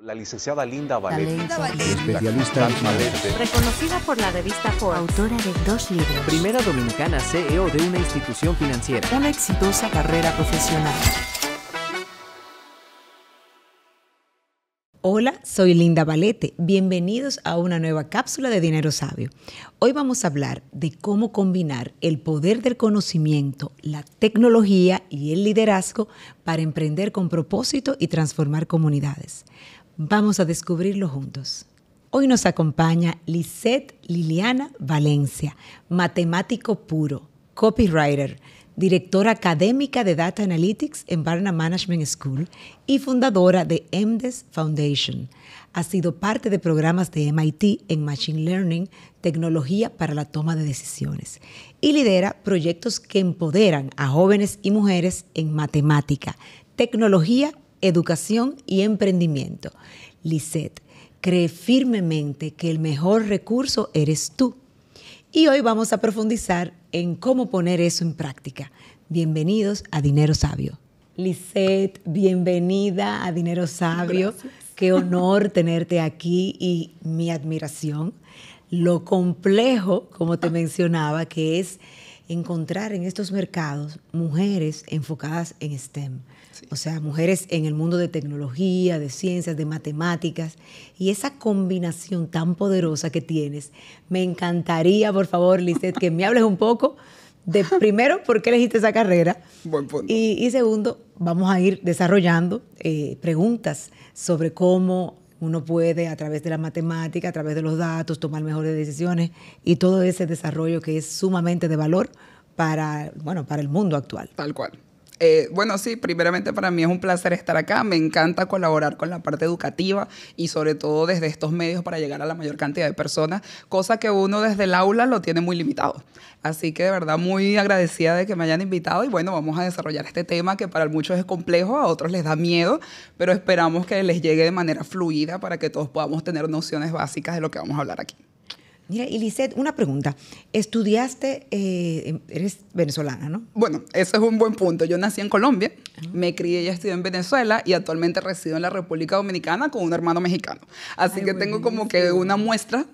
La licenciada Linda Valete, especialista en Valete, reconocida por la revista Forbes, autora de 2 libros, primera dominicana CEO de una institución financiera, una exitosa carrera profesional. Hola, soy Linda Valete. Bienvenidos a una nueva cápsula de Dinero Sabio. Hoy vamos a hablar de cómo combinar el poder del conocimiento, la tecnología y el liderazgo para emprender con propósito y transformar comunidades. Vamos a descubrirlo juntos. Hoy nos acompaña Lisette Liliana Valencia, matemático puro, copywriter, directora académica de Data Analytics en Barnum Management School y fundadora de MDES Foundation. Ha sido parte de programas de MIT en Machine Learning, tecnología para la toma de decisiones, y lidera proyectos que empoderan a jóvenes y mujeres en matemática, tecnología, educación y emprendimiento. Lisette cree firmemente que el mejor recurso eres tú. Y hoy vamos a profundizar en cómo poner eso en práctica. Bienvenidos a Dinero Sabio. Lisette, bienvenida a Dinero Sabio. Gracias. Qué honor tenerte aquí y mi admiración. Lo complejo, como te mencionaba, que es encontrar en estos mercados mujeres enfocadas en STEM. Sí. O sea, mujeres en el mundo de tecnología, de ciencias, de matemáticas. Y esa combinación tan poderosa que tienes, me encantaría, por favor, Lisette, que me hables un poco de, primero, por qué elegiste esa carrera. Buen punto. Y segundo, vamos a ir desarrollando preguntas sobre cómo uno puede, a través de la matemática, a través de los datos, tomar mejores decisiones y todo ese desarrollo que es sumamente de valor para el mundo actual. Tal cual. Bueno, sí, primeramente para mí es un placer estar acá. Me encanta colaborar con la parte educativa y sobre todo desde estos medios para llegar a la mayor cantidad de personas, cosa que uno desde el aula lo tiene muy limitado. Así que de verdad muy agradecida de que me hayan invitado y bueno, vamos a desarrollar este tema que para muchos es complejo, a otros les da miedo, pero esperamos que les llegue de manera fluida para que todos podamos tener nociones básicas de lo que vamos a hablar aquí. Mira, y Lisette, una pregunta. Estudiaste, eres venezolana, ¿no? Bueno, ese es un buen punto. Yo nací en Colombia, me crié y estudié en Venezuela y actualmente resido en la República Dominicana con un hermano mexicano. Así que tengo como que una muestra,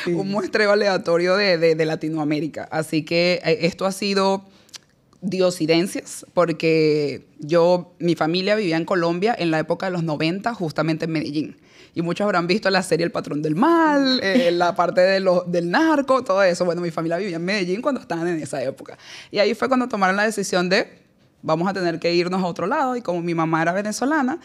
sí, un muestreo aleatorio de Latinoamérica. Así que esto ha sido diosidencias porque mi familia vivía en Colombia en la época de los 90, justamente en Medellín. Y muchos habrán visto la serie El Patrón del Mal, la parte del narco, todo eso. Bueno, mi familia vivía en Medellín cuando estaban en esa época. Y ahí fue cuando tomaron la decisión de vamos a tener que irnos a otro lado. Y como mi mamá era venezolana,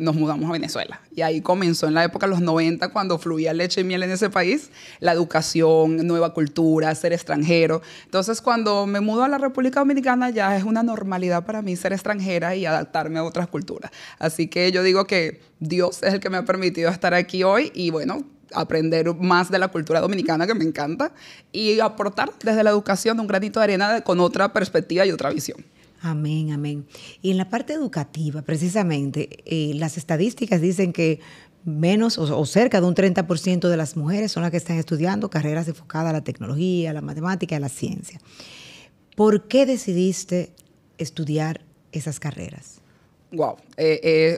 nos mudamos a Venezuela. Y ahí comenzó en la época de los 90, cuando fluía leche y miel en ese país, la educación, nueva cultura, ser extranjero. Entonces, cuando me mudo a la República Dominicana, ya es una normalidad para mí ser extranjera y adaptarme a otras culturas. Así que yo digo que Dios es el que me ha permitido estar aquí hoy y, bueno, aprender más de la cultura dominicana, que me encanta, y aportar desde la educación un granito de arena con otra perspectiva y otra visión. Amén, amén. Y en la parte educativa, precisamente, las estadísticas dicen que menos o cerca de un 30% de las mujeres son las que están estudiando carreras enfocadas a la tecnología, a la matemática, a la ciencia. ¿Por qué decidiste estudiar esas carreras? Wow,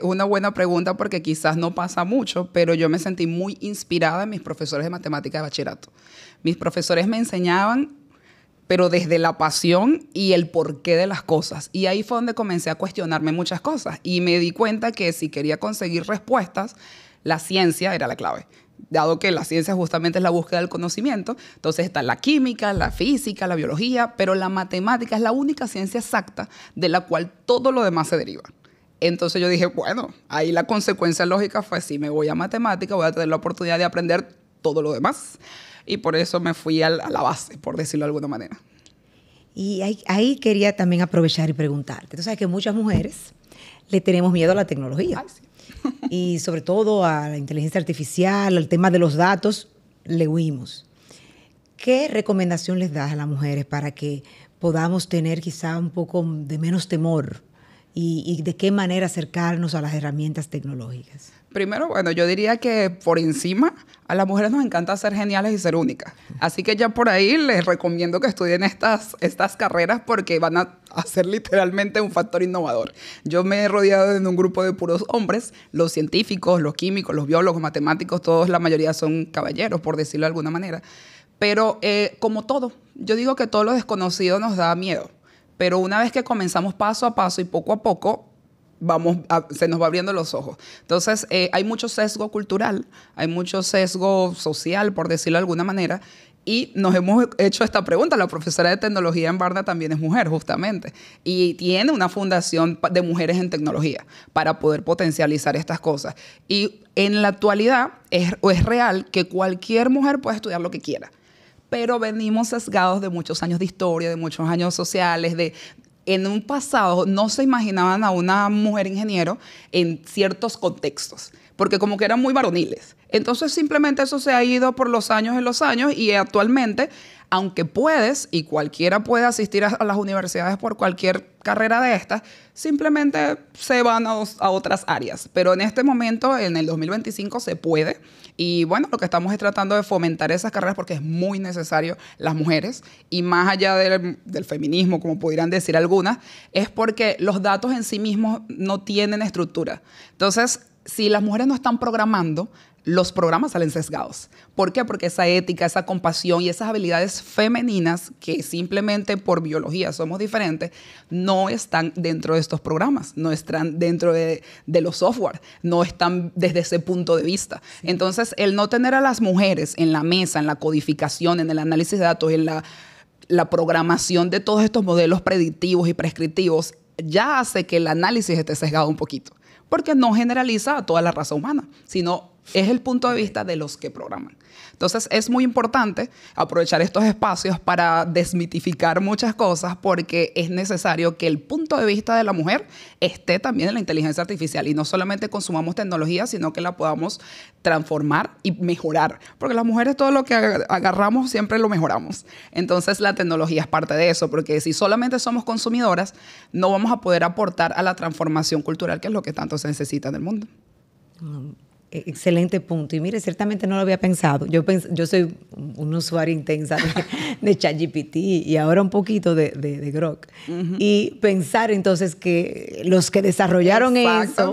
una buena pregunta porque quizás no pasa mucho, pero yo me sentí muy inspirada en mis profesores de matemática de bachillerato. Mis profesores me enseñaban, pero desde la pasión y el porqué de las cosas. Y ahí fue donde comencé a cuestionarme muchas cosas. Y me di cuenta que si quería conseguir respuestas, la ciencia era la clave. Dado que la ciencia justamente es la búsqueda del conocimiento, entonces está la química, la física, la biología, pero la matemática es la única ciencia exacta de la cual todo lo demás se deriva. Entonces yo dije, bueno, ahí la consecuencia lógica fue, si me voy a matemática, voy a tener la oportunidad de aprender todo lo demás. Y por eso me fui a la base, por decirlo de alguna manera. Y ahí quería también aprovechar y preguntarte. Tú sabes que muchas mujeres le tenemos miedo a la tecnología. Ay, sí. Y sobre todo a la inteligencia artificial, al tema de los datos, le huimos. ¿Qué recomendación les das a las mujeres para que podamos tener quizá un poco de menos temor y de qué manera acercarnos a las herramientas tecnológicas? Primero, bueno, yo diría que por encima a las mujeres nos encanta ser geniales y ser únicas. Así que ya por ahí les recomiendo que estudien estas carreras porque van a ser literalmente un factor innovador. Yo me he rodeado de un grupo de puros hombres, los científicos, los químicos, los biólogos, matemáticos, todos, la mayoría son caballeros, por decirlo de alguna manera. Pero como todo, yo digo que todo lo desconocido nos da miedo. Pero una vez que comenzamos paso a paso y poco a poco, se nos va abriendo los ojos. Entonces, hay mucho sesgo cultural, hay mucho sesgo social, por decirlo de alguna manera, y nos hemos hecho esta pregunta. La profesora de tecnología en Barna también es mujer, justamente, y tiene una fundación de mujeres en tecnología para poder potencializar estas cosas. Y en la actualidad es real que cualquier mujer puede estudiar lo que quiera, pero venimos sesgados de muchos años de historia, de muchos años sociales, en un pasado no se imaginaban a una mujer ingeniero en ciertos contextos, porque como que eran muy varoniles. Entonces simplemente eso se ha ido por los años y actualmente, aunque puedes y cualquiera puede asistir a las universidades por cualquier carrera de estas, simplemente se van a otras áreas. Pero en este momento, en el 2025, se puede. Y bueno, lo que estamos es tratando de fomentar esas carreras porque es muy necesario las mujeres. Y más allá del feminismo, como pudieran decir algunas, es porque los datos en sí mismos no tienen estructura. Entonces, si las mujeres no están programando, los programas salen sesgados. ¿Por qué? Porque esa ética, esa compasión y esas habilidades femeninas que simplemente por biología somos diferentes, no están dentro de estos programas, no están dentro de los software, no están desde ese punto de vista. Sí. Entonces, el no tener a las mujeres en la mesa, en la codificación, en el análisis de datos, en la programación de todos estos modelos predictivos y prescriptivos, ya hace que el análisis esté sesgado un poquito. Porque no generaliza a toda la raza humana, sino es el punto de vista de los que programan. Entonces, es muy importante aprovechar estos espacios para desmitificar muchas cosas porque es necesario que el punto de vista de la mujer esté también en la inteligencia artificial y no solamente consumamos tecnología, sino que la podamos transformar y mejorar. Porque las mujeres todo lo que agarramos siempre lo mejoramos. Entonces, la tecnología es parte de eso, porque si solamente somos consumidoras, no vamos a poder aportar a la transformación cultural, que es lo que tanto se necesita en el mundo. Excelente punto. Y mire, ciertamente no lo había pensado. Yo soy un usuario intensa de ChatGPT y ahora un poquito de Grok. Uh-huh. Y pensar entonces que los que desarrollaron eso,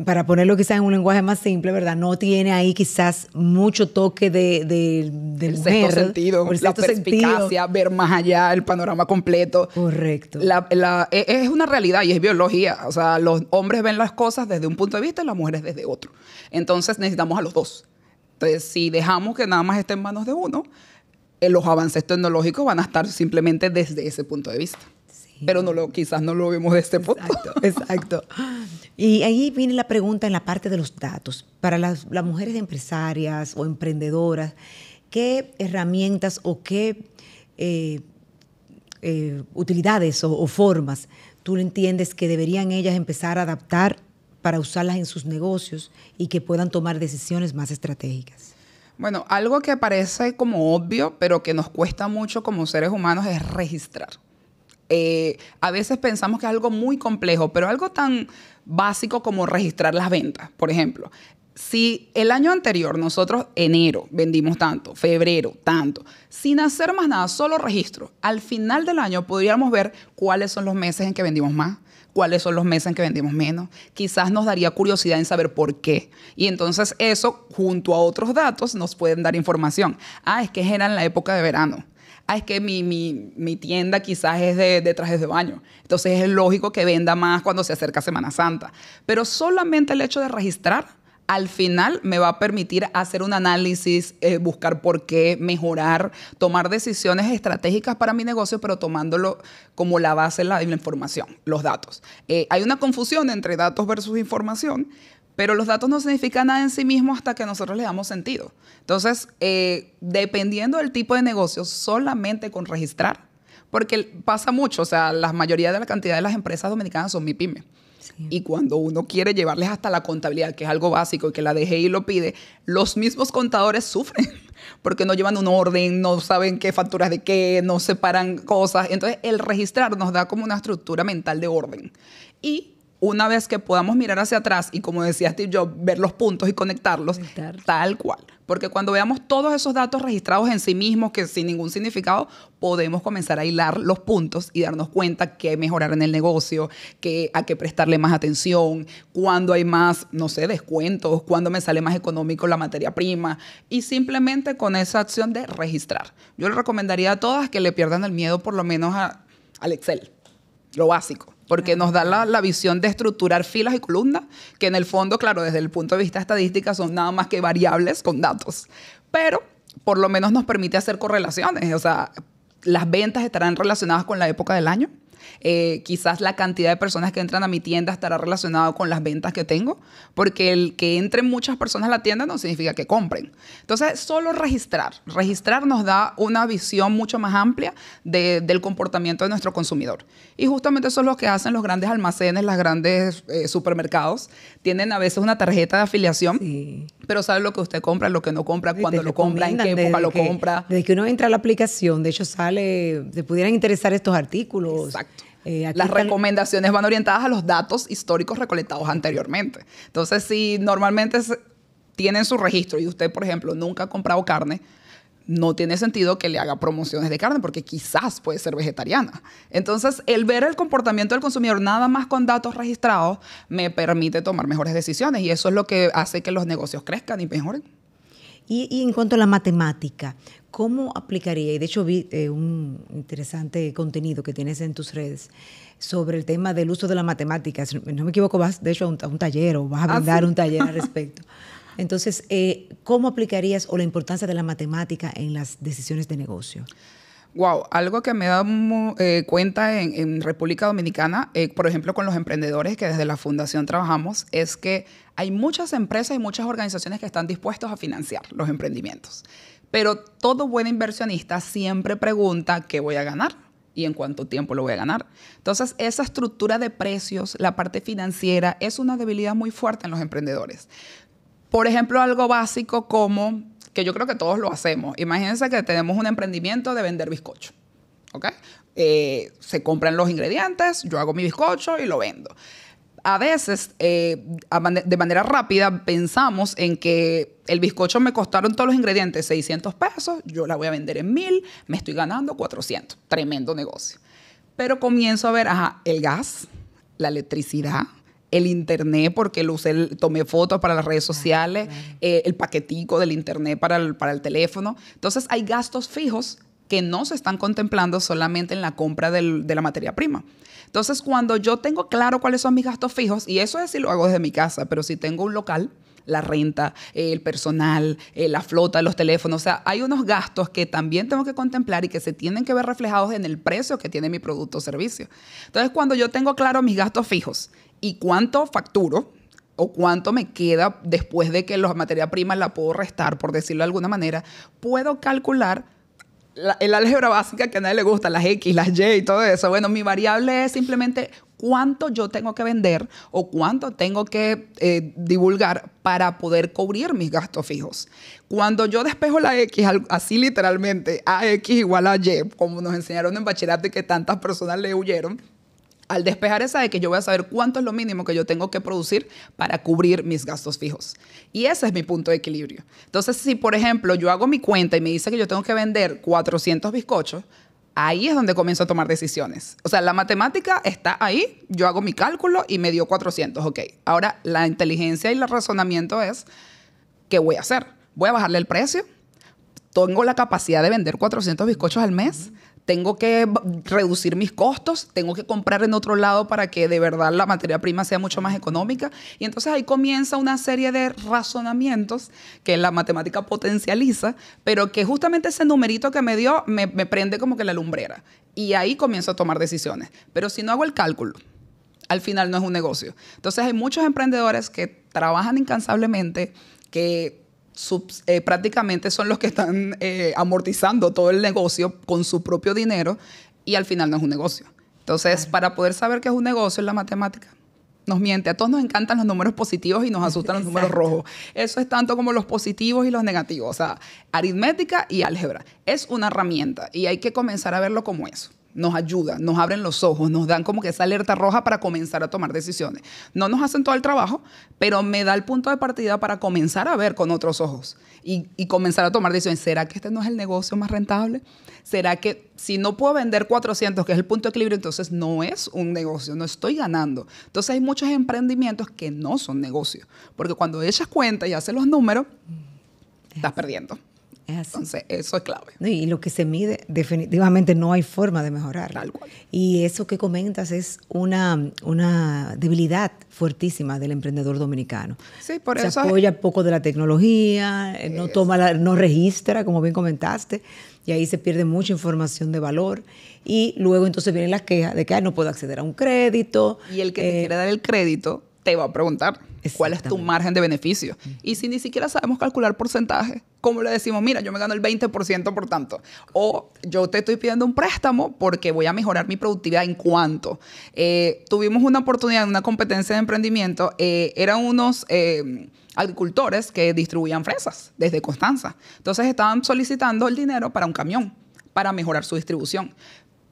para ponerlo quizás en un lenguaje más simple, ¿verdad? No tiene ahí quizás mucho toque de mujer. Sexto sentido, la perspicacia, ver más allá, el panorama completo. Correcto. Es una realidad y es biología. O sea, los hombres ven las cosas desde un punto de vista y las mujeres desde otro. Entonces necesitamos a los dos. Entonces, si dejamos que nada más esté en manos de uno, los avances tecnológicos van a estar simplemente desde ese punto de vista. Sí. Pero quizás no lo vemos de este punto. Exacto. Y ahí viene la pregunta en la parte de los datos. Para las mujeres empresarias o emprendedoras, ¿qué herramientas o qué utilidades o formas tú entiendes que deberían ellas empezar a adaptar para usarlas en sus negocios y que puedan tomar decisiones más estratégicas? Bueno, algo que parece como obvio, pero que nos cuesta mucho como seres humanos es registrar. A veces pensamos que es algo muy complejo, pero algo tan básico como registrar las ventas. Por ejemplo, si el año anterior nosotros, enero, vendimos tanto, febrero, tanto, sin hacer más nada, solo registro, al final del año podríamos ver cuáles son los meses en que vendimos más, cuáles son los meses en que vendimos menos. Quizás nos daría curiosidad en saber por qué. Y entonces eso, junto a otros datos, nos pueden dar información. Es que era en la época de verano. Es que mi tienda quizás es de trajes de baño. Entonces es lógico que venda más cuando se acerca Semana Santa. Pero solamente el hecho de registrar, al final me va a permitir hacer un análisis, buscar por qué, mejorar, tomar decisiones estratégicas para mi negocio, pero tomándolo como la base de la información, los datos. Hay una confusión entre datos versus información, pero los datos no significan nada en sí mismos hasta que nosotros le damos sentido. Entonces, dependiendo del tipo de negocio, solamente con registrar, porque pasa mucho, o sea, la mayoría de la cantidad de las empresas dominicanas son MIPYME. Sí. Y cuando uno quiere llevarles hasta la contabilidad, que es algo básico y que la DGI lo pide, los mismos contadores sufren porque no llevan un orden, no saben qué facturas de qué, no separan cosas. Entonces, el registrar nos da como una estructura mental de orden. Y una vez que podamos mirar hacia atrás y, como decía Steve Jobs, ver los puntos y conectarlos, tal cual. Porque cuando veamos todos esos datos registrados en sí mismos, que sin ningún significado, podemos comenzar a hilar los puntos y darnos cuenta qué mejorar en el negocio, a qué prestarle más atención, cuándo hay más, no sé, descuentos, cuándo me sale más económico la materia prima. Y simplemente con esa acción de registrar. Yo le recomendaría a todas que le pierdan el miedo por lo menos al Excel, lo básico. Porque nos da la visión de estructurar filas y columnas, que en el fondo, claro, desde el punto de vista estadística, son nada más que variables con datos. Pero por lo menos nos permite hacer correlaciones. O sea, las ventas estarán relacionadas con la época del año. Quizás la cantidad de personas que entran a mi tienda estará relacionada con las ventas que tengo, porque el que entren muchas personas a la tienda no significa que compren. Entonces, solo registrar nos da una visión mucho más amplia del comportamiento de nuestro consumidor. Y justamente eso es lo que hacen los grandes almacenes, los grandes supermercados. Tienen a veces una tarjeta de afiliación, pero saben lo que usted compra, lo que no compra, cuándo lo compra, en qué época lo compra. Desde que uno entra a la aplicación, de hecho te pudieran interesar estos artículos. Exacto. Las recomendaciones van orientadas a los datos históricos recolectados anteriormente. Entonces, si normalmente tienen su registro y usted, por ejemplo, nunca ha comprado carne, no tiene sentido que le haga promociones de carne porque quizás puede ser vegetariana. Entonces, el ver el comportamiento del consumidor nada más con datos registrados me permite tomar mejores decisiones y eso es lo que hace que los negocios crezcan y mejoren. Y en cuanto a la matemática, ¿cómo aplicaría? Y de hecho vi un interesante contenido que tienes en tus redes sobre el tema del uso de la matemática. Si no me equivoco, vas de hecho a un taller o vas a brindar un taller al respecto. Entonces, ¿cómo aplicarías o la importancia de la matemática en las decisiones de negocio? Wow, algo que me he dado cuenta en República Dominicana, por ejemplo, con los emprendedores que desde la Fundación trabajamos, es que hay muchas empresas y muchas organizaciones que están dispuestos a financiar los emprendimientos. Pero todo buen inversionista siempre pregunta qué voy a ganar y en cuánto tiempo lo voy a ganar. Entonces, esa estructura de precios, la parte financiera, es una debilidad muy fuerte en los emprendedores. Por ejemplo, algo básico como, que yo creo que todos lo hacemos. Imagínense que tenemos un emprendimiento de vender bizcocho. ¿Ok? Se compran los ingredientes, yo hago mi bizcocho y lo vendo. A veces, de manera rápida, pensamos en que el bizcocho me costaron todos los ingredientes 600 pesos, yo la voy a vender en 1,000, me estoy ganando 400. Tremendo negocio. Pero comienzo a ver, el gas, la electricidad, el internet, porque tomé fotos para las redes sociales, el paquetico del internet para el teléfono. Entonces, hay gastos fijos que no se están contemplando solamente en la compra de la materia prima. Entonces, cuando yo tengo claro cuáles son mis gastos fijos, y eso es si lo hago desde mi casa, pero si tengo un local, la renta, el personal, la flota, los teléfonos, o sea, hay unos gastos que también tengo que contemplar y que se tienen que ver reflejados en el precio que tiene mi producto o servicio. Entonces, cuando yo tengo claro mis gastos fijos y cuánto facturo o cuánto me queda después de que la materia prima la puedo restar, por decirlo de alguna manera, puedo calcular el álgebra básica que a nadie le gusta, las X, las Y y todo eso. Bueno, mi variable es simplemente cuánto yo tengo que vender o cuánto tengo que divulgar para poder cubrir mis gastos fijos. Cuando yo despejo la X, así literalmente, AX igual a Y, como nos enseñaron en bachillerato y que tantas personas le huyeron, al despejar esa X, yo voy a saber cuánto es lo mínimo que yo tengo que producir para cubrir mis gastos fijos. Y ese es mi punto de equilibrio. Entonces, si, por ejemplo, yo hago mi cuenta y me dice que yo tengo que vender 400 bizcochos, ahí es donde comienzo a tomar decisiones. O sea, la matemática está ahí, yo hago mi cálculo y me dio 400. Ok, ahora la inteligencia y el razonamiento es, ¿qué voy a hacer? ¿Voy a bajarle el precio? ¿Tengo la capacidad de vender 400 bizcochos al mes? Tengo que reducir mis costos, tengo que comprar en otro lado para que de verdad la materia prima sea mucho más económica. Y entonces ahí comienza una serie de razonamientos que la matemática potencializa, pero que justamente ese numerito que me dio me prende como que la lumbrera. Y ahí comienzo a tomar decisiones. Pero si no hago el cálculo, al final no es un negocio. Entonces hay muchos emprendedores que trabajan incansablemente, que prácticamente son los que están amortizando todo el negocio con su propio dinero y al final no es un negocio. Entonces, para poder saber que es un negocio, la matemática nos miente. A todos nos encantan los números positivos y nos asustan los números rojos. Eso es tanto como los positivos y los negativos. O sea, aritmética y álgebra. Es una herramienta y hay que comenzar a verlo como eso. nos ayuda, nos abren los ojos, nos dan como que esa alerta roja para comenzar a tomar decisiones. No nos hacen todo el trabajo, pero me da el punto de partida para comenzar a ver con otros ojos y comenzar a tomar decisiones. ¿Será que este no es el negocio más rentable? ¿Será que si no puedo vender 400, que es el punto de equilibrio, entonces no es un negocio, no estoy ganando? Entonces hay muchos emprendimientos que no son negocios, porque cuando echas cuenta y haces los números, estás perdiendo. Es así. Entonces, eso es clave. No, y lo que se mide, definitivamente no hay forma de mejorar. Tal cual. Y eso que comentas es una debilidad fuertísima del emprendedor dominicano. Sí, por Se eso apoya poco de la tecnología, no registra, como bien comentaste, y ahí se pierde mucha información de valor. Y luego entonces vienen las quejas de que no puedo acceder a un crédito. Y el que te quiere dar el crédito te va a preguntar cuál es tu margen de beneficio. Y si ni siquiera sabemos calcular porcentaje, ¿cómo le decimos? Mira, yo me gano el 20% por tanto. O yo te estoy pidiendo un préstamo porque voy a mejorar mi productividad en cuánto. Tuvimos una oportunidad en una competencia de emprendimiento. Eran unos agricultores que distribuían fresas desde Constanza. Entonces estaban solicitando el dinero para un camión para mejorar su distribución.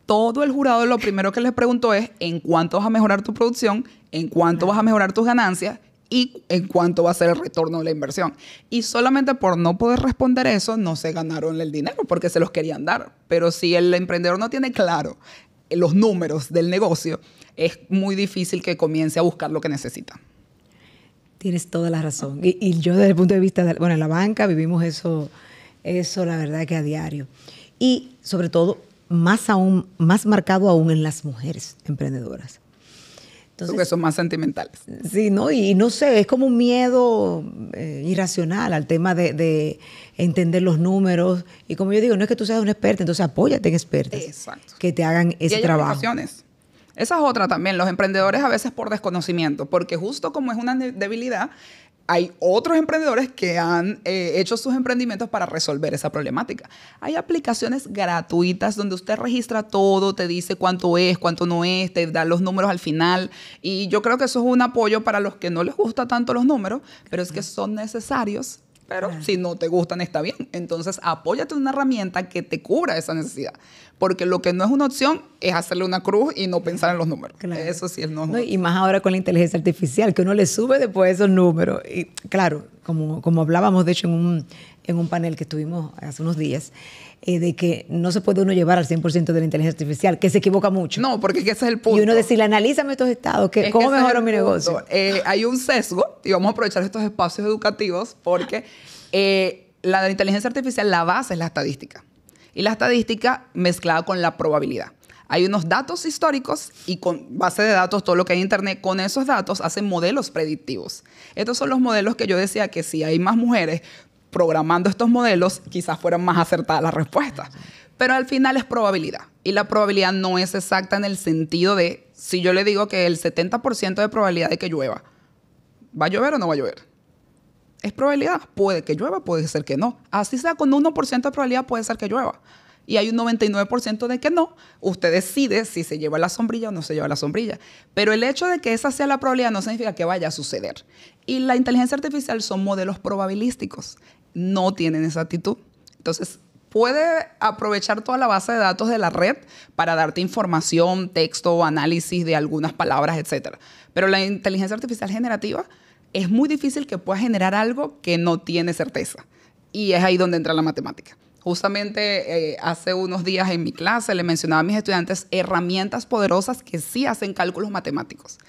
Todo el jurado lo primero que les preguntó es en cuánto vas a mejorar tu producción, en cuánto vas a mejorar tus ganancias y en cuánto va a ser el retorno de la inversión. Y solamente por no poder responder eso, no se ganaron el dinero porque se los querían dar. Pero si el emprendedor no tiene claro los números del negocio, es muy difícil que comience a buscar lo que necesita. Tienes toda la razón. Y yo desde el punto de vista, en la banca vivimos eso la verdad que a diario. Y sobre todo, más marcado aún en las mujeres emprendedoras. Entonces, porque son más sentimentales. Sí, ¿no? Y no sé, es como un miedo irracional al tema de entender los números. Y como yo digo, no es que tú seas un experto, entonces apóyate en expertos. Exacto. Que te hagan ese y hay trabajo. aplicaciones. Esa es otra también. Los emprendedores a veces por desconocimiento, porque justo como es una debilidad, hay otros emprendedores que han hecho sus emprendimientos para resolver esa problemática. Hay aplicaciones gratuitas donde usted registra todo, te dice cuánto es, cuánto no es, te da los números al final. Y yo creo que eso es un apoyo para los que no les gusta tanto los números, pero es que son necesarios. Pero si no te gustan, está bien. Entonces, apóyate en una herramienta que te cubra esa necesidad. Porque lo que no es una opción es hacerle una cruz y no pensar en los números. Claro. Eso sí es no. Y más ahora con la inteligencia artificial, que uno le sube después esos números. Y claro, como hablábamos, de hecho, en un panel que estuvimos hace unos días, de que no se puede uno llevar al 100% de la inteligencia artificial, que se equivoca mucho. No, porque ese es el punto. Y uno decirle, analízame estos estados, ¿cómo mejoro mi negocio? Hay un sesgo, y vamos a aprovechar estos espacios educativos, porque la inteligencia artificial, la base es la estadística. Y la estadística mezclada con la probabilidad. Hay unos datos históricos y con base de datos, todo lo que hay en Internet, con esos datos hacen modelos predictivos. Estos son los modelos que yo decía que si hay más mujeres programando estos modelos, quizás fueran más acertadas las respuestas. Pero al final es probabilidad. Y la probabilidad no es exacta en el sentido de, si yo le digo que el 70% de probabilidad de que llueva, ¿va a llover o no va a llover? Es probabilidad. Puede que llueva, puede ser que no. Así sea, con 1% de probabilidad puede ser que llueva. Y hay un 99% de que no. Usted decide si se lleva la sombrilla o no se lleva la sombrilla. Pero el hecho de que esa sea la probabilidad no significa que vaya a suceder. Y la inteligencia artificial son modelos probabilísticos. No tienen esa actitud. Entonces, puede aprovechar toda la base de datos de la red para darte información, texto, análisis de algunas palabras, etc. Pero la inteligencia artificial generativa es muy difícil que pueda generar algo que no tiene certeza. Y es ahí donde entra la matemática. Justamente hace unos días en mi clase le mencionaba a mis estudiantes herramientas poderosas que sí hacen cálculos matemáticos.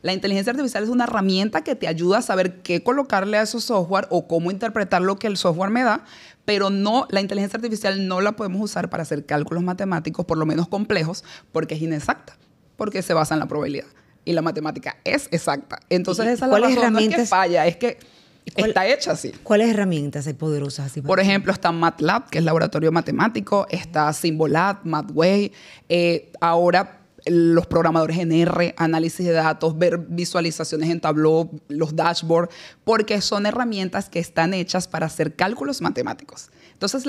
La inteligencia artificial es una herramienta que te ayuda a saber qué colocarle a esos software o cómo interpretar lo que el software me da, pero no, la inteligencia artificial no la podemos usar para hacer cálculos matemáticos, por lo menos complejos, porque es inexacta, porque se basa en la probabilidad. Y la matemática es exacta. Entonces, esa es la razón, no es que falla, es que está hecha así. ¿Cuáles herramientas hay poderosas así? Por ejemplo, está MATLAB, que es laboratorio matemático, está Symbolab, Mathway, ahora los programadores en R, análisis de datos, ver visualizaciones en Tableau, los dashboards, porque son herramientas que están hechas para hacer cálculos matemáticos. Entonces,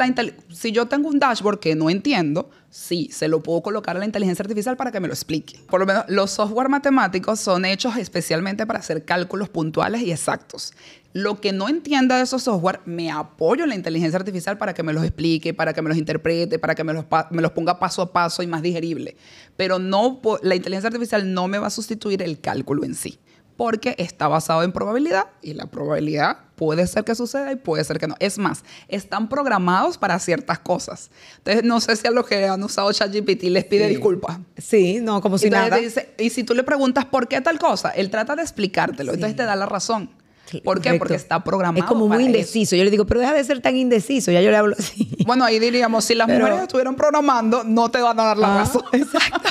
si yo tengo un dashboard que no entiendo, sí, se lo puedo colocar a la inteligencia artificial para que me lo explique. Por lo menos, los software matemáticos son hechos especialmente para hacer cálculos puntuales y exactos. Lo que no entienda de esos software, me apoyo en la inteligencia artificial para que me los explique, para que me los interprete, para que me los ponga paso a paso y más digerible. Pero la inteligencia artificial no me va a sustituir el cálculo en sí, porque está basado en probabilidad y la probabilidad puede ser que suceda y puede ser que no. Es más, están programados para ciertas cosas. Entonces, no sé si a los que han usado ChatGPT les pide disculpas. Sí, no, como si Entonces, nada. dice, y si tú le preguntas por qué tal cosa, él trata de explicártelo. Entonces te da la razón. ¿Por qué? Correcto. Porque está programado. Es como muy para indeciso. Yo le digo, pero deja de ser tan indeciso. Ya yo le hablo así. eso. Bueno, ahí diríamos, si las mujeres estuvieran programando, no te van a dar la razón. Exacto.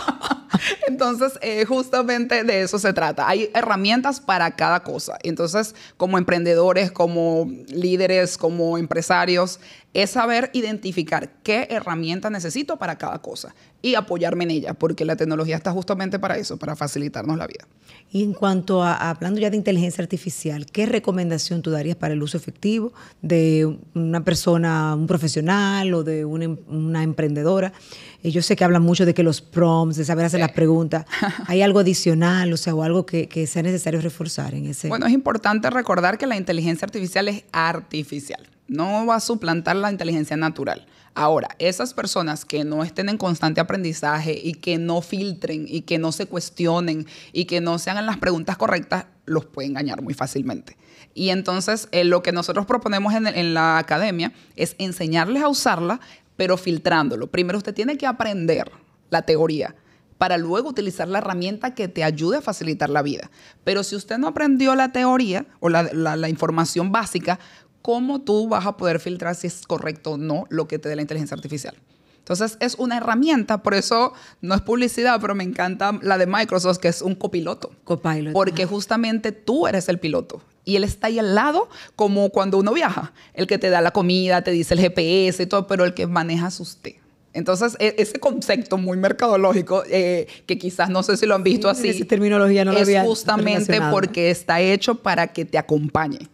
Entonces, justamente de eso se trata. Hay herramientas para cada cosa. Entonces, como emprendedores, como líderes, como empresarios, es saber identificar qué herramienta necesito para cada cosa y apoyarme en ella, porque la tecnología está justamente para eso, para facilitarnos la vida. Y en cuanto a, hablando ya de inteligencia artificial, ¿qué recomendación tú darías para el uso efectivo de una persona, un profesional o de una emprendedora? Yo sé que hablan mucho de que los prompts, de saber hacer las preguntas, ¿hay algo adicional, o sea, o algo que sea necesario reforzar en ese? Bueno, es importante recordar que la inteligencia artificial es artificial. No va a suplantar la inteligencia natural. Ahora, esas personas que no estén en constante aprendizaje y que no filtren y que no se cuestionen y que no se hagan las preguntas correctas, los puede engañar muy fácilmente. Y entonces, lo que nosotros proponemos en la academia es enseñarles a usarla, pero filtrándolo. Primero usted tiene que aprender la teoría para luego utilizar la herramienta que te ayude a facilitar la vida. Pero si usted no aprendió la teoría o la información básica, ¿cómo tú vas a poder filtrar si es correcto o no lo que te dé la inteligencia artificial? Entonces, es una herramienta, por eso no es publicidad, pero me encanta la de Microsoft, que es un copiloto. Copilot. Porque justamente tú eres el piloto y él está ahí al lado, como cuando uno viaja. El que te da la comida, te dice el GPS y todo, pero el que maneja es usted. Entonces, ese concepto muy mercadológico, que quizás no sé si lo han visto así, esa terminología no la había es justamente relacionado. porque está hecho para que te acompañe,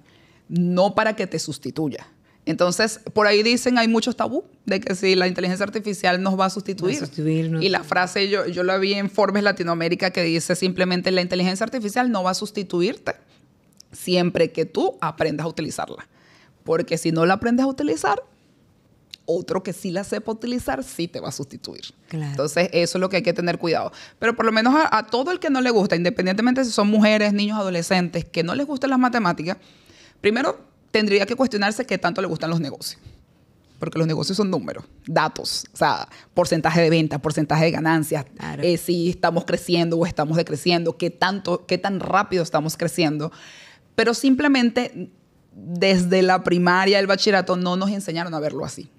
no para que te sustituya. Entonces, por ahí dicen, hay muchos tabú de que si la inteligencia artificial nos va a sustituir. Y la frase, yo la vi en Forbes Latinoamérica, que dice simplemente, la inteligencia artificial no va a sustituirte siempre que tú aprendas a utilizarla. Porque si no la aprendes a utilizar, otro que sí la sepa utilizar, sí te va a sustituir. Claro. Entonces, eso es lo que hay que tener cuidado. Pero por lo menos a todo el que no le gusta, independientemente si son mujeres, niños, adolescentes, que no les gusten las matemáticas, primero tendría que cuestionarse qué tanto le gustan los negocios. Porque los negocios son números, datos, o sea, porcentaje de venta, porcentaje de ganancias, Claro. Si estamos creciendo o estamos decreciendo, qué tan rápido estamos creciendo. Pero simplemente desde la primaria, el bachillerato, no nos enseñaron a verlo así.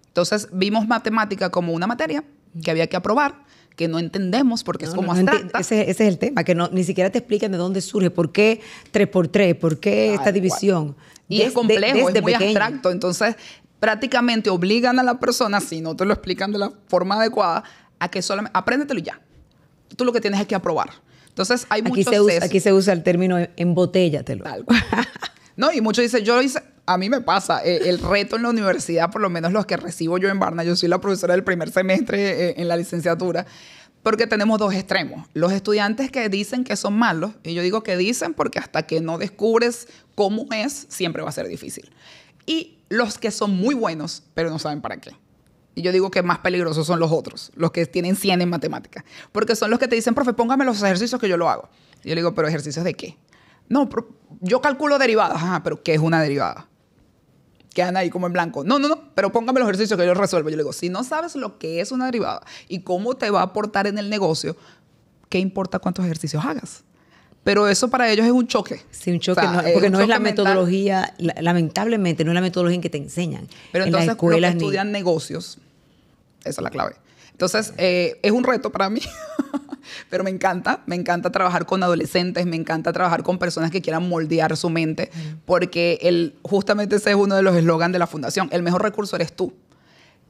Entonces, vimos matemática como una materia que había que aprobar, que no entendemos porque es como abstracta. Ese es el tema, que ni siquiera te explican de dónde surge, por qué 3x3, por qué esta división. Y es complejo, es muy pequeño. abstracto. Entonces, prácticamente obligan a la persona, si no te lo explican de la forma adecuada, a que solamente apréndetelo y ya. Tú lo que tienes es que aprobar. Entonces, hay muchos Aquí se usa el término embotéllatelo. Tal cual. No, y muchos dicen, yo lo hice, a mí me pasa, el reto en la universidad, por lo menos los que recibo yo en Barna, yo soy la profesora del primer semestre en la licenciatura, porque tenemos dos extremos. Los estudiantes que dicen que son malos, y yo digo que dicen porque hasta que no descubres cómo es, siempre va a ser difícil. Y los que son muy buenos, pero no saben para qué. Y yo digo que más peligrosos son los otros, los que tienen 100 en matemáticas. Porque son los que te dicen, profe, póngame los ejercicios que yo lo hago. Y yo le digo, ¿pero ejercicios de qué? No, yo calculo derivadas. Ajá, ¿pero qué es una derivada? Quedan ahí como en blanco. No, pero póngame los ejercicios que yo resuelvo. Yo le digo, si no sabes lo que es una derivada y cómo te va a aportar en el negocio, ¿qué importa cuántos ejercicios hagas? Pero eso para ellos es un choque. Sí, un choque, O sea, porque un no es la choque mental. metodología, lamentablemente, no es la metodología en que te enseñan. Pero en las entonces los que escuelas estudian negocios, esa es la clave. Entonces, es un reto para mí, pero me encanta trabajar con adolescentes, me encanta trabajar con personas que quieran moldear su mente, porque justamente ese es uno de los eslogans de la fundación, el mejor recurso eres tú.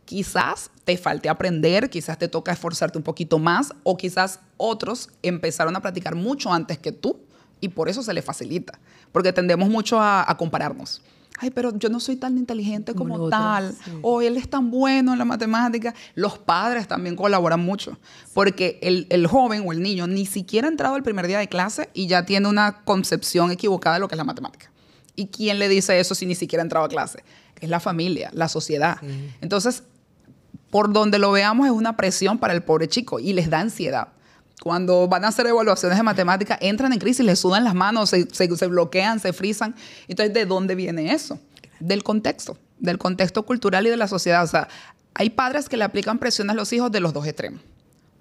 Quizás te falte aprender, quizás te toca esforzarte un poquito más, o quizás otros empezaron a practicar mucho antes que tú y por eso se les facilita, porque tendemos mucho a compararnos. Ay, pero yo no soy tan inteligente como tal. Sí. O él es tan bueno en la matemática. Los padres también colaboran mucho. Porque el joven o el niño ni siquiera ha entrado el primer día de clase y ya tiene una concepción equivocada de lo que es la matemática. ¿Y quién le dice eso si ni siquiera entraba a clase? Es la familia, la sociedad. Sí. Entonces, por donde lo veamos es una presión para el pobre chico y les da ansiedad. Cuando van a hacer evaluaciones de matemática, entran en crisis, les sudan las manos, se bloquean, se frisan. Entonces, ¿de dónde viene eso? Del contexto cultural y de la sociedad. O sea, hay padres que le aplican presión a los hijos de los dos extremos.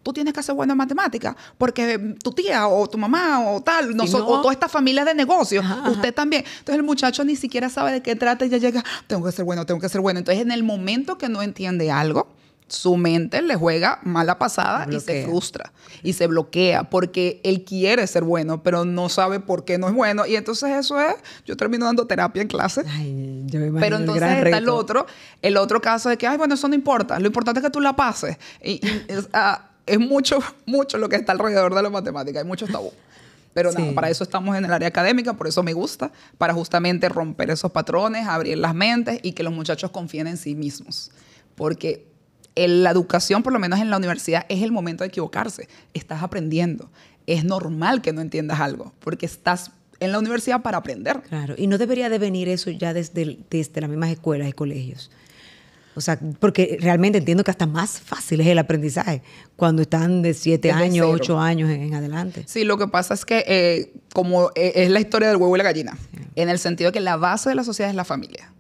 Tú tienes que ser bueno en matemática porque tu tía o tu mamá o tal, o toda esta familia de negocios, usted también. Entonces el muchacho ni siquiera sabe de qué trata y ya llega, tengo que ser bueno. Entonces en el momento que no entiende algo, su mente le juega mala pasada y se frustra y se bloquea porque él quiere ser bueno, pero no sabe por qué no es bueno. Y entonces eso es, yo termino dando terapia en clase. Ay, yo me imagino. Pero entonces está el otro caso de que, ay, bueno, eso no importa. Lo importante es que tú la pases. Es mucho lo que está alrededor de la matemática. Hay muchos tabú. Pero nada, para eso estamos en el área académica, por eso me gusta, para justamente romper esos patrones, abrir las mentes y que los muchachos confíen en sí mismos. Porque la educación, por lo menos en la universidad, es el momento de equivocarse. Estás aprendiendo. Es normal que no entiendas algo, porque estás en la universidad para aprender. Claro, y no debería de venir eso ya desde las mismas escuelas y colegios. O sea, porque realmente entiendo que hasta más fácil es el aprendizaje cuando están de 7 años, 8 años en adelante. Sí, lo que pasa es que como es la historia del huevo y la gallina, en el sentido de que la base de la sociedad es la familia.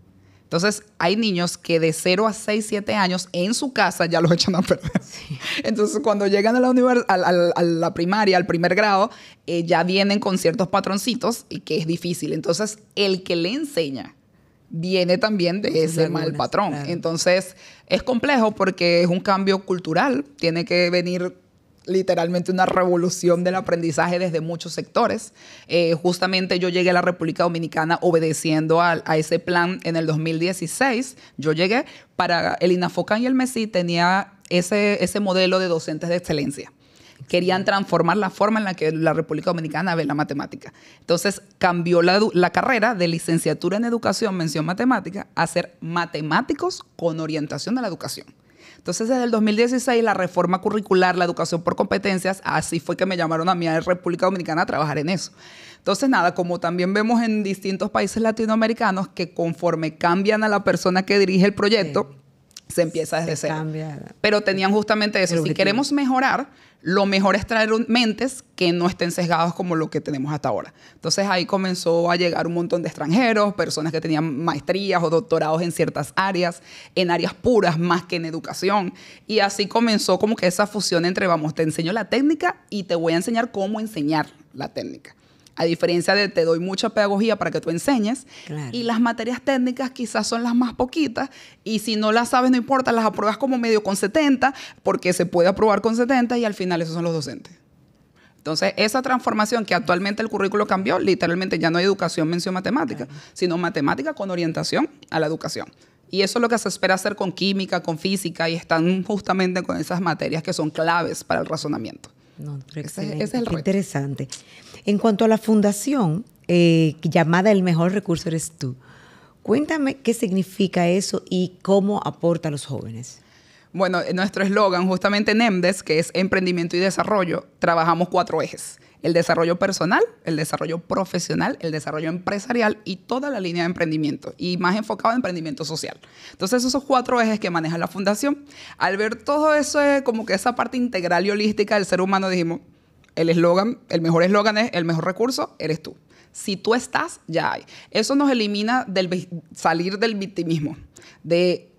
Entonces, hay niños que de 0 a 6, 7 años en su casa ya los echan a perder. Sí. Entonces, cuando llegan a la primaria, al primer grado, ya vienen con ciertos patroncitos y que es difícil. Entonces, el que le enseña viene también de ese mal patrón. Claro. Entonces, es complejo porque es un cambio cultural. Tiene que venir literalmente una revolución del aprendizaje desde muchos sectores. Justamente yo llegué a la República Dominicana obedeciendo a ese plan en el 2016. Yo llegué para el INAFOCAN y el MESI tenía ese modelo de docentes de excelencia. Querían transformar la forma en la que la República Dominicana ve la matemática. Entonces, cambió la carrera de licenciatura en educación, mención matemática, a ser matemáticos con orientación a la educación. Entonces, desde el 2016, la reforma curricular, la educación por competencias, así fue que me llamaron a mí a la República Dominicana a trabajar en eso. Entonces, nada, como también vemos en distintos países latinoamericanos que conforme cambian a la persona que dirige el proyecto, se empieza desde cero. Pero tenían justamente eso. Si queremos mejorar, lo mejor es traer mentes que no estén sesgados como lo que tenemos hasta ahora. Entonces ahí comenzó a llegar un montón de extranjeros, personas que tenían maestrías o doctorados en ciertas áreas, en áreas puras más que en educación. Y así comenzó como que esa fusión entre, vamos, te enseño la técnica y te voy a enseñar cómo enseñar la técnica. A diferencia de te doy mucha pedagogía para que tú enseñes, claro, y las materias técnicas quizás son las más poquitas y si no las sabes no importa, las apruebas como medio con 70 porque se puede aprobar con 70 y al final esos son los docentes. Entonces, esa transformación que actualmente el currículo cambió, literalmente ya no hay educación, mención matemática, claro, sino matemática con orientación a la educación. Y eso es lo que se espera hacer con química, con física y están justamente con esas materias que son claves para el razonamiento. No, ese es el reto. Interesante. En cuanto a la fundación, llamada El Mejor Recurso Eres Tú, cuéntame qué significa eso y cómo aporta a los jóvenes. Bueno, nuestro eslogan, justamente en EMDES, que es Emprendimiento y Desarrollo, trabajamos 4 ejes. El desarrollo personal, el desarrollo profesional, el desarrollo empresarial y toda la línea de emprendimiento. Y más enfocado en emprendimiento social. Entonces, esos son 4 ejes que maneja la fundación. Al ver todo eso, como que esa parte integral y holística del ser humano, dijimos, el mejor eslogan es el mejor recurso eres tú. Si tú estás, ya hay. Eso nos elimina salir del victimismo, de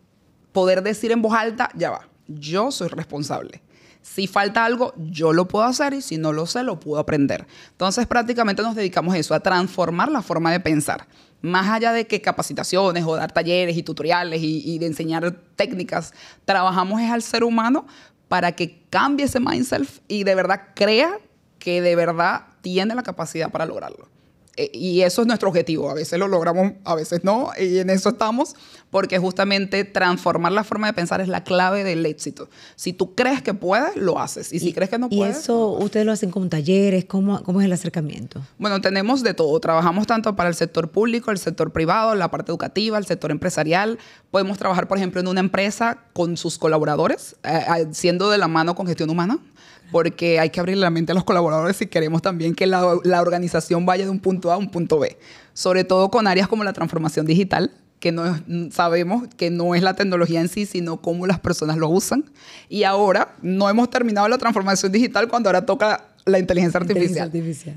poder decir en voz alta, ya va, yo soy responsable. Si falta algo, yo lo puedo hacer y si no lo sé, lo puedo aprender. Entonces, prácticamente nos dedicamos a eso, a transformar la forma de pensar. Más allá de que capacitaciones o dar talleres y tutoriales y de enseñar técnicas, trabajamos es al ser humano para que cambie ese mindset y de verdad crea que de verdad tiene la capacidad para lograrlo. Y eso es nuestro objetivo. A veces lo logramos, a veces no, y en eso estamos, porque justamente transformar la forma de pensar es la clave del éxito. Si tú crees que puedes, lo haces. Y si crees que no puedes... ¿Y eso ustedes lo hacen con talleres? ¿Cómo es el acercamiento? Bueno, tenemos de todo. Trabajamos tanto para el sector público, el sector privado, la parte educativa, el sector empresarial. Podemos trabajar, por ejemplo, en una empresa con sus colaboradores, siendo de la mano con gestión humana. porque hay que abrirle la mente a los colaboradores si queremos también que la organización vaya de un punto A a un punto B. Sobre todo con áreas como la transformación digital, que sabemos que no es la tecnología en sí, sino cómo las personas lo usan. Y ahora no hemos terminado la transformación digital cuando ahora toca la inteligencia artificial.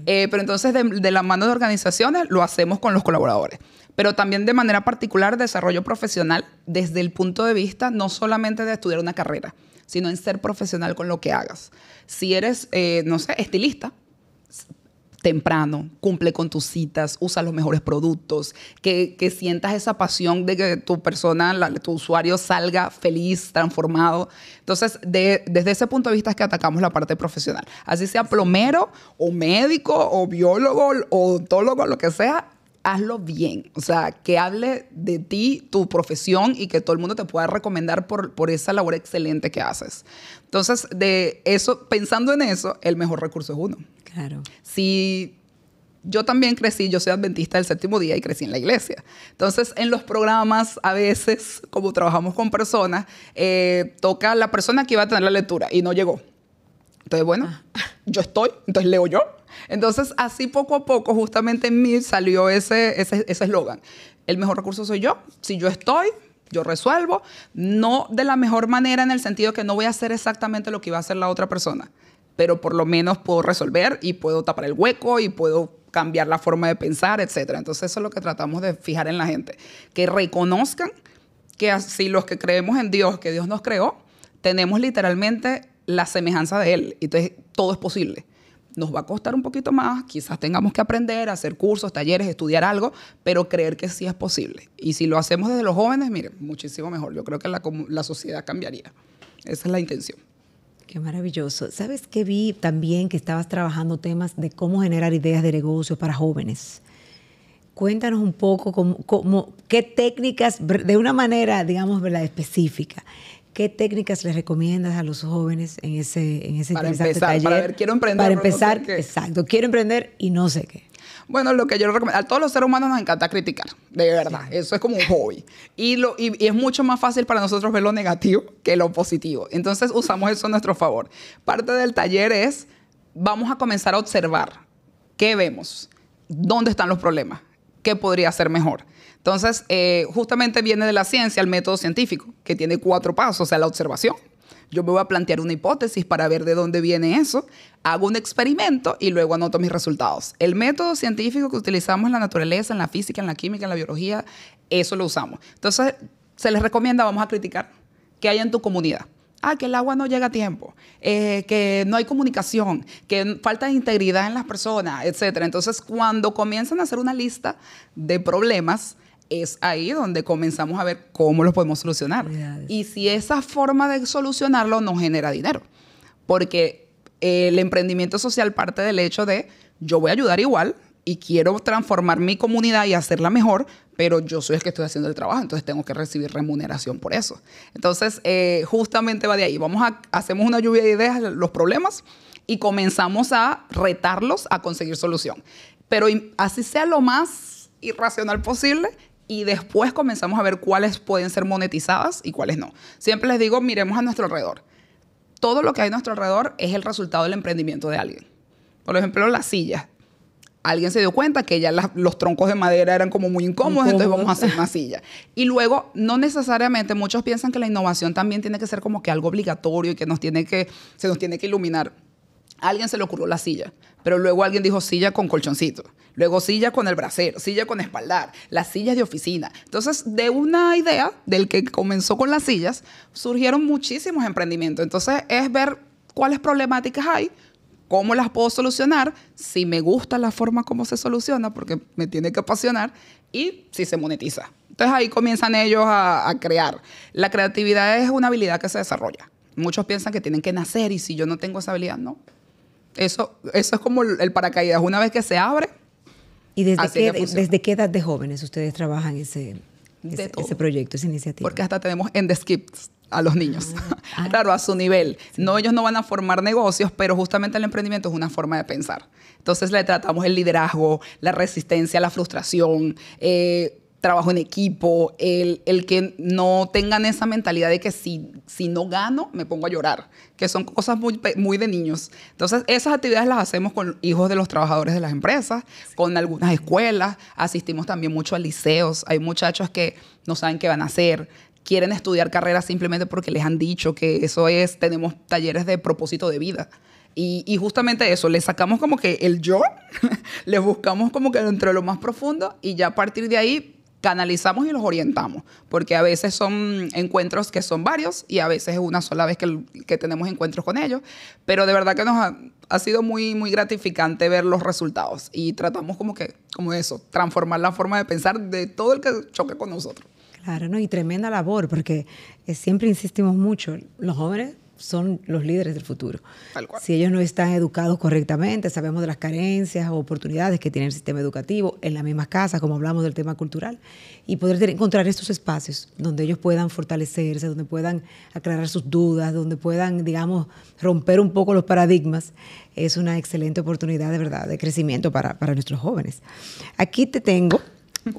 Pero entonces de la mano de organizaciones lo hacemos con los colaboradores. Pero también de manera particular desarrollo profesional desde el punto de vista no solamente de estudiar una carrera, sino en ser profesional con lo que hagas. Si eres, no sé, estilista, temprano, cumple con tus citas, usa los mejores productos, que sientas esa pasión de que tu persona, tu usuario salga feliz, transformado. Entonces, desde ese punto de vista es que atacamos la parte profesional. Así sea plomero, o médico, o biólogo, o odontólogo, lo que sea, hazlo bien. O sea, que hable de ti, tu profesión, y que todo el mundo te pueda recomendar por esa labor excelente que haces. Entonces, de eso, pensando en eso, el mejor recurso es uno. Claro. Si yo también crecí, yo soy adventista del séptimo día y crecí en la iglesia. Entonces, en los programas, a veces, como trabajamos con personas, toca la persona que iba a tener la lectura y no llegó. Entonces, bueno, yo estoy, entonces leo yo. Entonces, así poco a poco, justamente en mí salió ese eslogan. El mejor recurso soy yo. Si yo estoy, yo resuelvo. No de la mejor manera en el sentido que no voy a hacer exactamente lo que iba a hacer la otra persona, pero por lo menos puedo resolver y puedo tapar el hueco y puedo cambiar la forma de pensar, etc. Entonces, eso es lo que tratamos de fijar en la gente. Que reconozcan que así los que creemos en Dios, que Dios nos creó, tenemos literalmente la semejanza de Él. Entonces, todo es posible. Nos va a costar un poquito más, quizás tengamos que aprender, hacer cursos, talleres, estudiar algo, pero creer que sí es posible. Y si lo hacemos desde los jóvenes, miren, muchísimo mejor. Yo creo que la sociedad cambiaría. Esa es la intención. Qué maravilloso. ¿Sabes qué vi también que estabas trabajando temas de cómo generar ideas de negocio para jóvenes? Cuéntanos un poco qué técnicas, de una manera, digamos, ¿verdad?, específica. ¿Qué técnicas les recomiendas a los jóvenes en ese para interesante empezar, taller? Para ver, quiero emprender. Para empezar, no sé qué. exacto, quiero emprender y no sé qué. Bueno, lo que yo recomiendo, a todos los seres humanos nos encanta criticar, de verdad. Sí. Eso es como un hobby. Y es mucho más fácil para nosotros ver lo negativo que lo positivo. Entonces, usamos eso a nuestro favor. Parte del taller es, vamos a comenzar a observar qué vemos, dónde están los problemas, qué podría ser mejor. Entonces, justamente viene de la ciencia el método científico, que tiene 4 pasos, o sea, la observación. Yo me voy a plantear una hipótesis para ver de dónde viene eso, hago un experimento y luego anoto mis resultados. El método científico que utilizamos en la naturaleza, en la física, en la química, en la biología, eso lo usamos. Entonces, se les recomienda, vamos a criticar, qué hay en tu comunidad. Que el agua no llega a tiempo, que no hay comunicación, que falta integridad en las personas, etc. Entonces, cuando comienzan a hacer una lista de problemas, es ahí donde comenzamos a ver cómo los podemos solucionar. Y si esa forma de solucionarlo nos genera dinero. Porque el emprendimiento social parte del hecho de yo voy a ayudar igual y quiero transformar mi comunidad y hacerla mejor, pero yo soy el que estoy haciendo el trabajo, entonces tengo que recibir remuneración por eso. Entonces, justamente va de ahí. Hacemos una lluvia de ideas, los problemas, y comenzamos a retarlos a conseguir solución. Pero así sea lo más irracional posible, y después comenzamos a ver cuáles pueden ser monetizadas y cuáles no. Siempre les digo, miremos a nuestro alrededor. Todo lo que hay a nuestro alrededor es el resultado del emprendimiento de alguien. Por ejemplo, las sillas. Alguien se dio cuenta que ya los troncos de madera eran como muy incómodos, entonces vamos a hacer una silla. Y luego, no necesariamente, muchos piensan que la innovación también tiene que ser como que algo obligatorio y que se nos tiene que iluminar. A alguien se le ocurrió la silla, pero luego alguien dijo silla con colchoncito. Luego silla con el brasero, silla con espaldar, las sillas de oficina. Entonces, de una idea del que comenzó con las sillas, surgieron muchísimos emprendimientos. Entonces, es ver cuáles problemáticas hay, cómo las puedo solucionar, si me gusta la forma como se soluciona, porque me tiene que apasionar, y si se monetiza. Entonces, ahí comienzan ellos a crear. La creatividad es una habilidad que se desarrolla. Muchos piensan que tienen que nacer, y si yo no tengo esa habilidad, no. Eso es como el paracaídas. Una vez que se abre, ¿y desde qué edad de jóvenes ustedes trabajan ese proyecto, esa iniciativa? Porque hasta tenemos en the skips a los niños. Claro, a su nivel. Sí. No, ellos no van a formar negocios, pero justamente el emprendimiento es una forma de pensar. Entonces le tratamos el liderazgo, la resistencia, la frustración, trabajo en equipo, el que no tengan esa mentalidad de que si no gano, me pongo a llorar, que son cosas muy de niños. Entonces, esas actividades las hacemos con hijos de los trabajadores de las empresas, con algunas escuelas, asistimos también mucho a liceos. Hay muchachos que no saben qué van a hacer, quieren estudiar carreras simplemente porque les han dicho que eso es, tenemos talleres de propósito de vida. Y justamente eso, les sacamos como que el yo, les buscamos como que dentro de lo más profundo y ya a partir de ahí canalizamos y los orientamos, porque a veces son encuentros que son varios y a veces es una sola vez que tenemos encuentros con ellos, pero de verdad que nos ha sido muy, muy gratificante ver los resultados y tratamos como eso, transformar la forma de pensar de todo el que choque con nosotros. Claro, ¿no? Y tremenda labor, porque siempre insistimos mucho, los jóvenes son los líderes del futuro. Tal cual. Si ellos no están educados correctamente, sabemos de las carencias o oportunidades que tiene el sistema educativo en las mismas casas, como hablamos del tema cultural, y poder encontrar estos espacios donde ellos puedan fortalecerse, donde puedan aclarar sus dudas, donde puedan, digamos, romper un poco los paradigmas, es una excelente oportunidad de verdad, de crecimiento para nuestros jóvenes. Aquí te tengo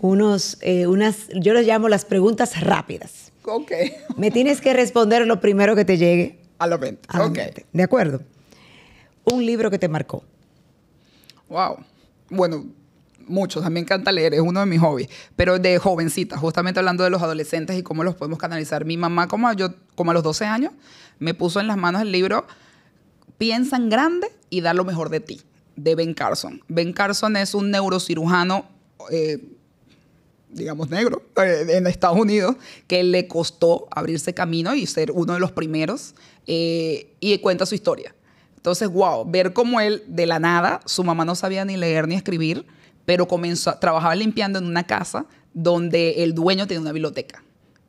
yo les llamo las preguntas rápidas. Ok. Me tienes que responder lo primero que te llegue A la mente. a la Ok. mente. ¿De acuerdo? Un libro que te marcó. Wow. Bueno, muchos. A mí me encanta leer, es uno de mis hobbies. Pero de jovencita, justamente hablando de los adolescentes y cómo los podemos canalizar. Mi mamá, como a los 12 años, me puso en las manos el libro Piensa en grande y da lo mejor de ti, de Ben Carson. Ben Carson es un neurocirujano, digamos negro, en Estados Unidos, que le costó abrirse camino y ser uno de los primeros, y cuenta su historia. Entonces, wow, ver cómo él, de la nada, su mamá no sabía ni leer ni escribir, pero trabajaba limpiando en una casa donde el dueño tenía una biblioteca.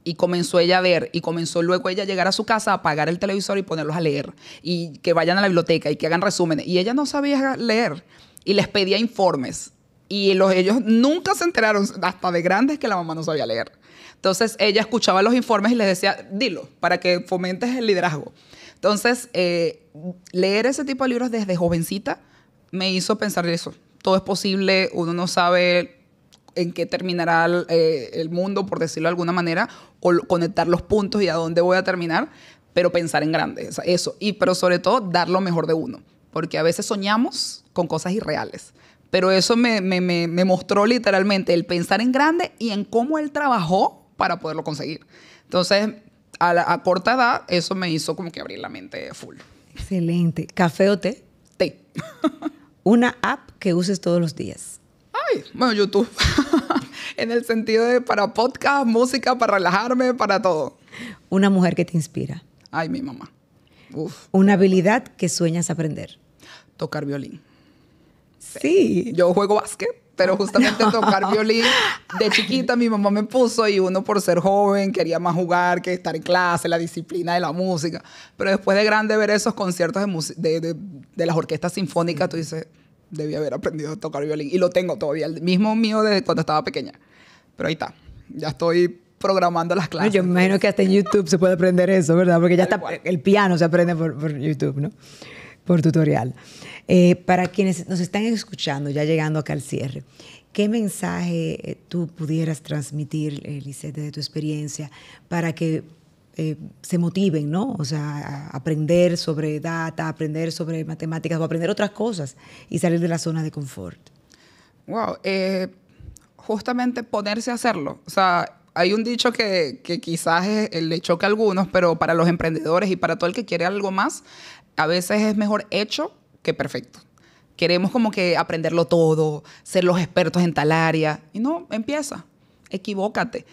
Y comenzó ella a ver, y comenzó luego ella a llegar a su casa, a apagar el televisor y ponerlos a leer. Y que vayan a la biblioteca y que hagan resúmenes. Y ella no sabía leer. Y les pedía informes. Y ellos nunca se enteraron, hasta de grandes, que la mamá no sabía leer. Entonces, ella escuchaba los informes y les decía, dilo, para que fomentes el liderazgo. Entonces, leer ese tipo de libros desde jovencita me hizo pensar eso. Todo es posible, uno no sabe en qué terminará el mundo, por decirlo de alguna manera, o conectar los puntos y a dónde voy a terminar, pero pensar en grande, eso. Pero sobre todo, dar lo mejor de uno, porque a veces soñamos con cosas irreales. Pero eso me mostró literalmente el pensar en grande y en cómo él trabajó para poderlo conseguir. Entonces, a corta edad, eso me hizo como que abrir la mente full. Excelente. ¿Café o té? Té. Una app que uses todos los días. Ay, bueno, YouTube. En el sentido de para podcast, música, para relajarme, para todo. Una mujer que te inspira. Ay, mi mamá. Uf. Una habilidad que sueñas aprender. Tocar violín. Sí. Yo juego básquet, pero justamente tocar violín de chiquita mi mamá me puso y uno por ser joven quería más jugar que estar en clase, la disciplina de la música. Pero después de grande ver esos conciertos de las orquestas sinfónicas, tú dices, debí haber aprendido a tocar violín. Y lo tengo todavía, el mismo mío desde cuando estaba pequeña. Pero ahí está, ya estoy programando las clases. Yo me imagino que hasta en YouTube se puede aprender eso, ¿verdad? Porque ya está, el piano se aprende por YouTube, ¿no? Por tutorial. Para quienes nos están escuchando, ya llegando acá al cierre, ¿qué mensaje tú pudieras transmitir, Lisette, de tu experiencia, para que se motiven, ¿no? O sea, a aprender sobre data, aprender sobre matemáticas o aprender otras cosas y salir de la zona de confort? Wow, justamente ponerse a hacerlo. O sea, hay un dicho que quizás le choca a algunos, pero para los emprendedores y para todo el que quiere algo más, a veces es mejor hecho que perfecto. Queremos como que aprenderlo todo, ser los expertos en tal área. Y no, empieza, equivócate.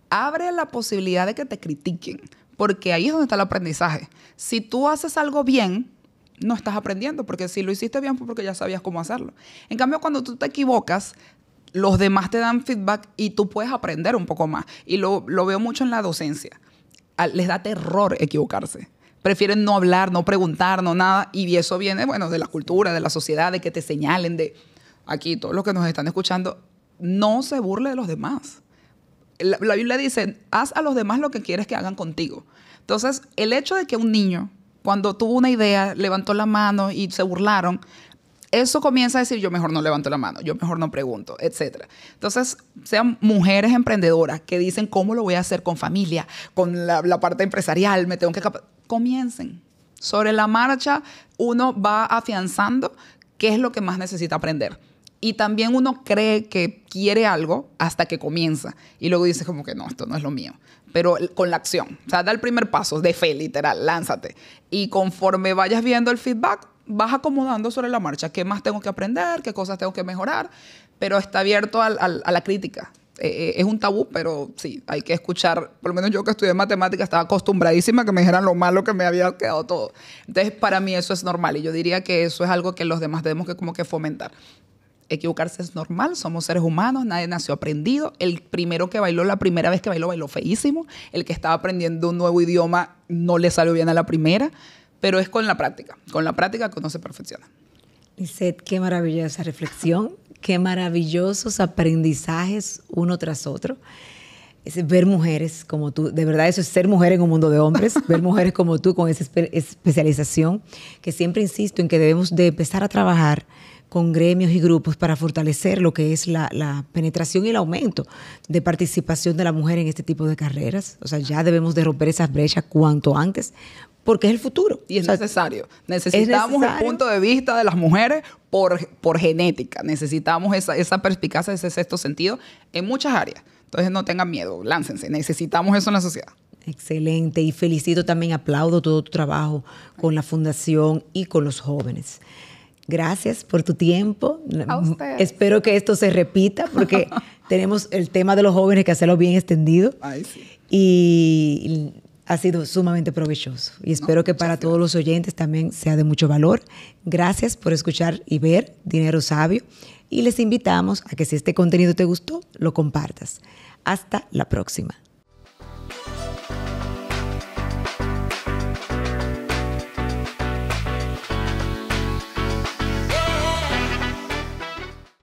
Abre la posibilidad de que te critiquen, porque ahí es donde está el aprendizaje. Si tú haces algo bien, no estás aprendiendo, porque si lo hiciste bien fue porque ya sabías cómo hacerlo. En cambio, cuando tú te equivocas, los demás te dan feedback y tú puedes aprender un poco más. Y lo veo mucho en la docencia. Les da terror equivocarse. Prefieren no hablar, no preguntar, no nada. Y eso viene, bueno, de la cultura, de la sociedad, de que te señalen, de aquí, todos los que nos están escuchando, no se burle de los demás. La Biblia dice, haz a los demás lo que quieres que hagan contigo. Entonces, el hecho de que un niño, cuando tuvo una idea, levantó la mano y se burlaron, eso comienza a decir, yo mejor no levanto la mano, yo mejor no pregunto, etcétera. Entonces, sean mujeres emprendedoras que dicen, ¿cómo lo voy a hacer con familia, con la parte empresarial? Me tengo que... Comiencen. Sobre la marcha, uno va afianzando qué es lo que más necesita aprender. Y también uno cree que quiere algo hasta que comienza. Y luego dice como que no, esto no es lo mío. Pero con la acción. O sea, da el primer paso de fe, literal, lánzate. Y conforme vayas viendo el feedback, vas acomodando sobre la marcha. ¿Qué más tengo que aprender? ¿Qué cosas tengo que mejorar? Pero está abierto a la crítica. Es un tabú, pero sí, hay que escuchar. Por lo menos yo que estudié matemáticas estaba acostumbradísima a que me dijeran lo malo que me había quedado todo. Entonces, para mí eso es normal. Y yo diría que eso es algo que los demás tenemos que como que fomentar. Equivocarse es normal, somos seres humanos, nadie nació aprendido. El primero que bailó, la primera vez que bailó feísimo. El que estaba aprendiendo un nuevo idioma no le salió bien a la primera. Pero es con la práctica que uno se perfecciona. Lisette, qué maravillosa reflexión, qué maravillosos aprendizajes uno tras otro. Es ver mujeres como tú, de verdad eso es ser mujer en un mundo de hombres, ver mujeres como tú con esa especialización, que siempre insisto en que debemos de empezar a trabajar con gremios y grupos para fortalecer lo que es la penetración y el aumento de participación de la mujer en este tipo de carreras. O sea, ya debemos de romper esas brechas cuanto antes, porque es el futuro. Y es necesario. Necesitamos el punto de vista de las mujeres por genética. Necesitamos esa perspicacia, ese sexto sentido en muchas áreas. Entonces no tengan miedo, láncense. Necesitamos eso en la sociedad. Excelente. Y felicito también, aplaudo todo tu trabajo con la fundación y con los jóvenes. Gracias por tu tiempo. A ustedes. Espero que esto se repita porque tenemos el tema de los jóvenes que hacerlo bien extendido. Ay, sí. Y ha sido sumamente provechoso. Y espero que para todos los oyentes también sea de mucho valor. Gracias por escuchar y ver Dinero Sabio. Y les invitamos a que si este contenido te gustó, lo compartas. Hasta la próxima.